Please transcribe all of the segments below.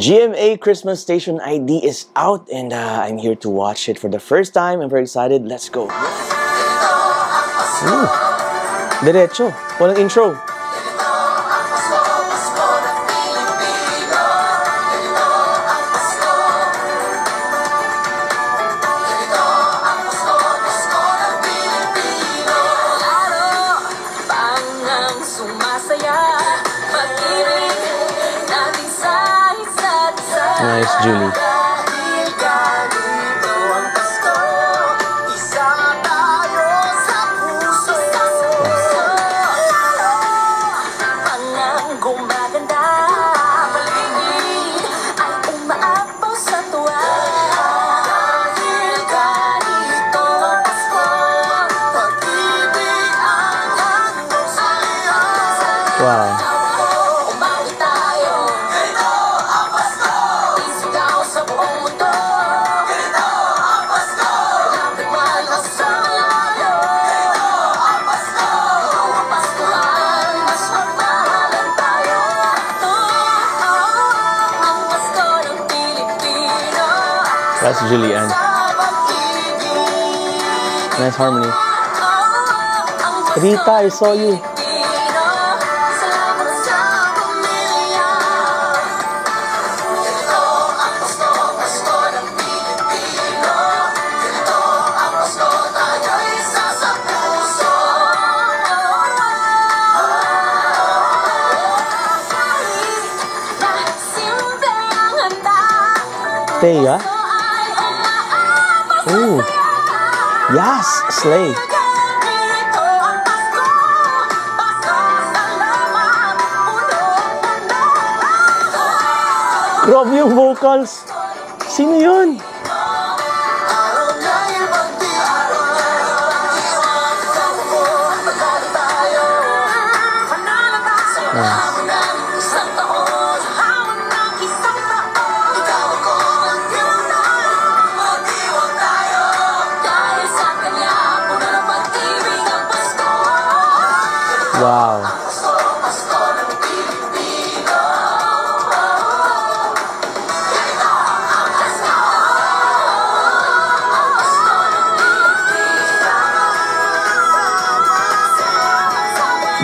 GMA Christmas Station ID is out and I'm here to watch it for the first time. I'm very excited. Let's go. Ooh. Diretso. Walang intro. Nice, Julie. Wow. That's Julianne. Nice harmony. Rita, I saw you. Thea? Ooh. Yes, slay. Grabe yung vocals. Sino yun? Wow.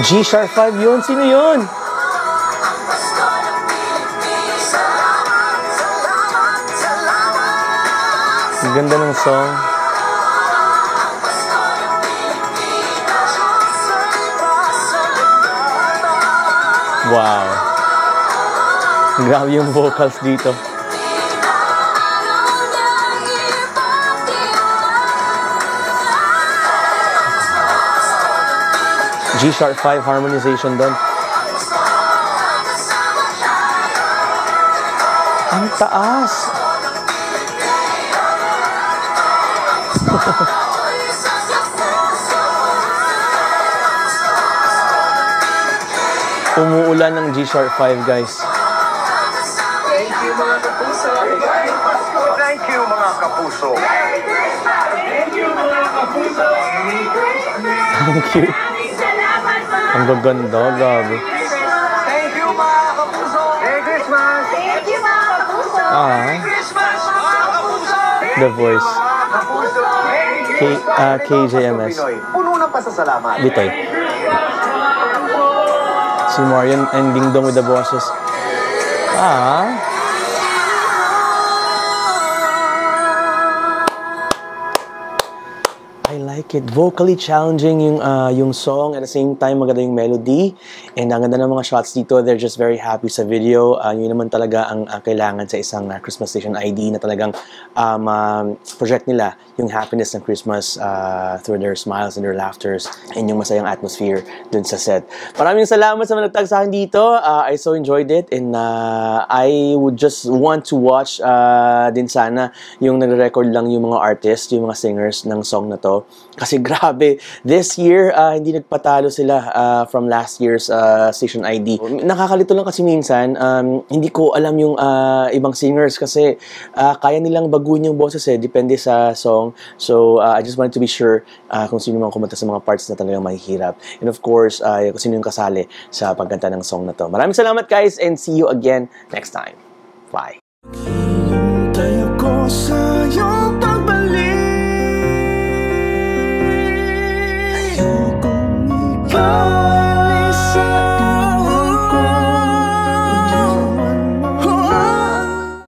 G-sharp 5 yun? Sino yun? Ang ganda ng song. Wow. Grabe yung vocals dito. G-sharp 5 harmonization doon. Ang taas. Umuulan ng G-sharp 5, guys. Thank you, mga kapuso. Thank you, mga kapuso. Thank you, mga kapuso. Thank you. Ang gaganda, grabe. Thank you, mga kapuso. Merry Christmas. Thank you, mga kapuso. Merry Christmas, mga kapuso. The Voice. KJMS. Puno ng pasasalamat. Bitoy. Si Marian and Ding Dong with the bosses. I like it. Vocally challenging yung song, at the same time maganda yung melody, and ang ganda ng mga shots dito. They're just very happy sa video. Yun naman talaga ang kailangan sa isang Christmas Station ID, na talagang project nila yung happiness ng Christmas through their smiles and their laughters and yung masayang atmosphere dun sa set. Maraming salamat sa mga nagtag sa akin dito. I so enjoyed it, and I would just want to watch din sana yung nagre-record lang yung mga artists, yung mga singers ng song na to. Kasi grabe, this year, hindi nagpatalo sila from last year's Station ID. Nakakalito lang kasi minsan, hindi ko alam yung ibang singers kasi kaya nilang baguhin yung boses depende sa song. So, I just wanted to be sure kung sino mang kumanta sa mga parts na talagang mahihirap. And of course, kung sino yung kasali sa pagkanta ng song na to. Maraming salamat guys, and see you again next time. Bye! Hintay ako sa iyong pagbalik. Ayokong ikaw